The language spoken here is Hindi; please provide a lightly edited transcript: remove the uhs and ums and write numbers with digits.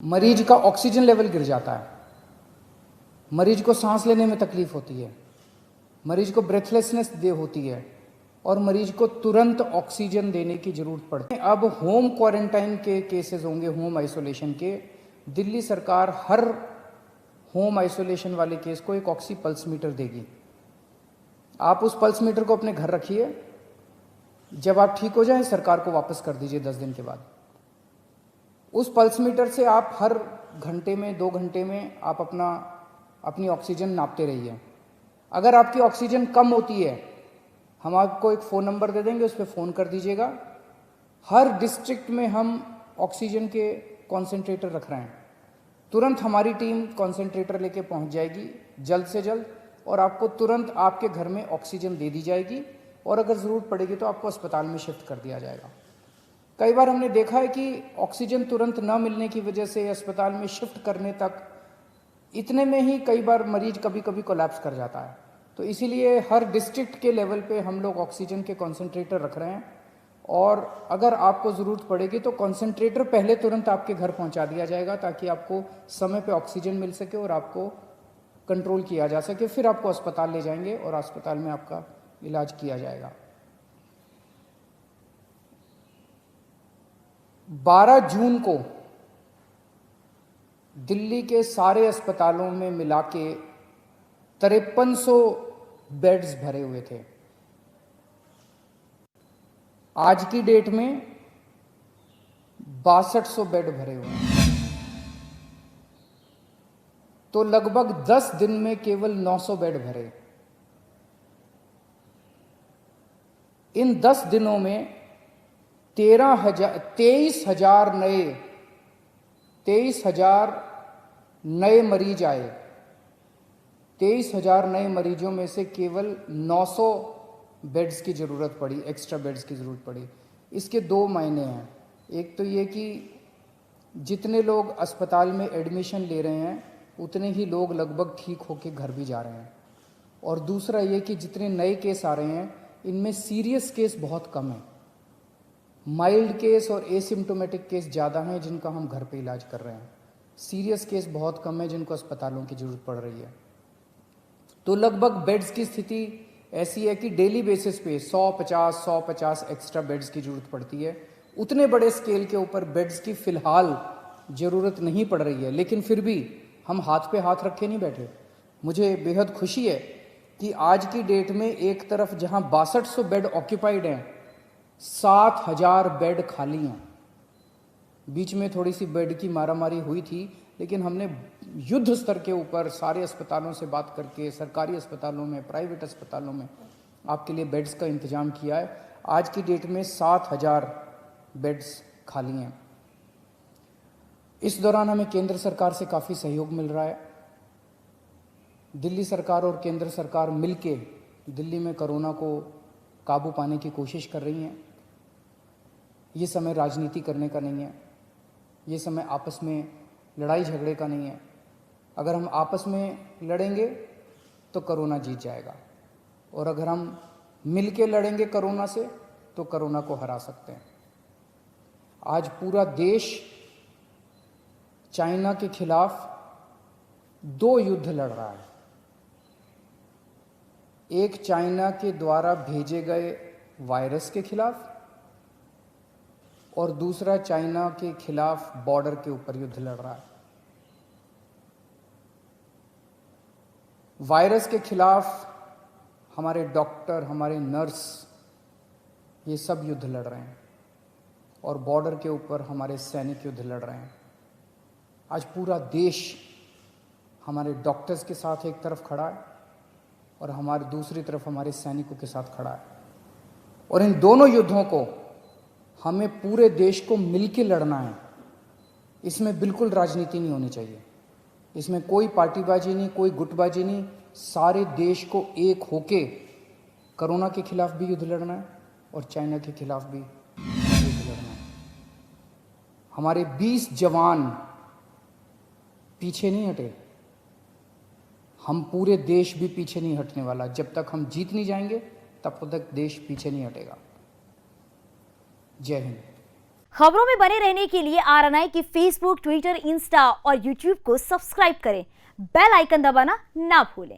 मरीज का ऑक्सीजन लेवल गिर जाता है, मरीज को सांस लेने में तकलीफ होती है, मरीज को ब्रेथलेसनेस होती है और मरीज को तुरंत ऑक्सीजन देने की जरूरत पड़ती है। अब होम क्वारंटाइन के केसेस होंगे, होम आइसोलेशन के। दिल्ली सरकार हर होम आइसोलेशन वाले केस को एक ऑक्सी पल्स मीटर देगी। आप उस पल्स मीटर को अपने घर रखिए, जब आप ठीक हो जाएं सरकार को वापस कर दीजिए 10 दिन के बाद। उस पल्स मीटर से आप हर घंटे में 2 घंटे में आप अपनी ऑक्सीजन नापते रहिए। अगर आपकी ऑक्सीजन कम होती है, हम आपको एक फ़ोन नंबर दे देंगे, उस पर फ़ोन कर दीजिएगा। हर डिस्ट्रिक्ट में हम ऑक्सीजन के कॉन्सेंट्रेटर रख रहे हैं। तुरंत हमारी टीम कॉन्सेंट्रेटर लेके पहुंच जाएगी जल्द से जल्द, और आपको तुरंत आपके घर में ऑक्सीजन दे दी जाएगी, और अगर ज़रूरत पड़ेगी तो आपको अस्पताल में शिफ्ट कर दिया जाएगा। कई बार हमने देखा है कि ऑक्सीजन तुरंत न मिलने की वजह से अस्पताल में शिफ्ट करने तक इतने में ही कई बार मरीज कभी कभी कोलैप्स कर जाता है। तो इसीलिए हर डिस्ट्रिक्ट के लेवल पे हम लोग ऑक्सीजन के कॉन्सेंट्रेटर रख रहे हैं, और अगर आपको ज़रूरत पड़ेगी तो कॉन्सेंट्रेटर पहले तुरंत आपके घर पहुंचा दिया जाएगा, ताकि आपको समय पे ऑक्सीजन मिल सके और आपको कंट्रोल किया जा सके। फिर आपको अस्पताल ले जाएंगे और अस्पताल में आपका इलाज किया जाएगा। 12 जून को दिल्ली के सारे अस्पतालों में मिला के 5300 बेड्स भरे हुए थे। आज की डेट में 6200 बेड भरे हुए हैं। तो लगभग 10 दिन में केवल 900 बेड भरे। इन 10 दिनों में 23,000 नए मरीज आए। 23,000 नए मरीजों में से केवल 900 बेड्स की ज़रूरत पड़ी, एक्स्ट्रा बेड्स की ज़रूरत पड़ी। इसके 2 मायने हैं। एक तो ये कि जितने लोग अस्पताल में एडमिशन ले रहे हैं उतने ही लोग लगभग ठीक होकर घर भी जा रहे हैं, और दूसरा ये कि जितने नए केस आ रहे हैं इनमें सीरियस केस बहुत कम है। माइल्ड केस और एसिम्टोमेटिक केस ज़्यादा हैं जिनका हम घर पे इलाज कर रहे हैं। सीरियस केस बहुत कम है जिनको अस्पतालों की ज़रूरत पड़ रही है। तो लगभग बेड्स की स्थिति ऐसी है कि डेली बेसिस पे 150 एक्स्ट्रा बेड्स की ज़रूरत पड़ती है। उतने बड़े स्केल के ऊपर बेड्स की फ़िलहाल ज़रूरत नहीं पड़ रही है, लेकिन फिर भी हम हाथ पे हाथ रखे नहीं बैठे। मुझे बेहद खुशी है कि आज की डेट में एक तरफ जहां 6200 बेड ऑक्यूपाइड हैं, 7000 बेड खाली हैं। बीच में थोड़ी सी बेड की मारामारी हुई थी, लेकिन हमने युद्ध स्तर के ऊपर सारे अस्पतालों से बात करके सरकारी अस्पतालों में, प्राइवेट अस्पतालों में आपके लिए बेड्स का इंतजाम किया है। आज की डेट में 7000 बेड्स खाली हैं। इस दौरान हमें केंद्र सरकार से काफ़ी सहयोग मिल रहा है। दिल्ली सरकार और केंद्र सरकार मिलके दिल्ली में कोरोना को काबू पाने की कोशिश कर रही हैं। ये समय राजनीति करने का नहीं है, ये समय आपस में लड़ाई झगड़े का नहीं है। अगर हम आपस में लड़ेंगे तो कोरोना जीत जाएगा, और अगर हम मिल के लड़ेंगे कोरोना से तो कोरोना को हरा सकते हैं। आज पूरा देश चाइना के खिलाफ 2 युद्ध लड़ रहा है। एक चाइना के द्वारा भेजे गए वायरस के खिलाफ, और दूसरा चाइना के खिलाफ बॉर्डर के ऊपर युद्ध लड़ रहा है। वायरस के खिलाफ हमारे डॉक्टर, हमारे नर्स, ये सब युद्ध लड़ रहे हैं, और बॉर्डर के ऊपर हमारे सैनिक युद्ध लड़ रहे हैं। आज पूरा देश हमारे डॉक्टर्स के साथ एक तरफ खड़ा है और हमारे दूसरी तरफ हमारे सैनिकों के साथ खड़ा है, और इन दोनों युद्धों को हमें पूरे देश को मिलकर लड़ना है। इसमें बिल्कुल राजनीति नहीं होनी चाहिए, इसमें कोई पार्टीबाजी नहीं, कोई गुटबाजी नहीं। सारे देश को एक होके कोरोना के खिलाफ भी युद्ध लड़ना है और चाइना के खिलाफ भी युद्ध लड़ना है। हमारे 20 जवान पीछे नहीं हटे, हम पूरे देश भी पीछे नहीं हटने वाला। जब तक हम जीत नहीं जाएंगे तब तक देश पीछे नहीं हटेगा। जय हिंद। खबरों में बने रहने के लिए RNI की फेसबुक, ट्विटर, इंस्टा और यूट्यूब को सब्सक्राइब करें। बेल आइकन दबाना ना भूलें।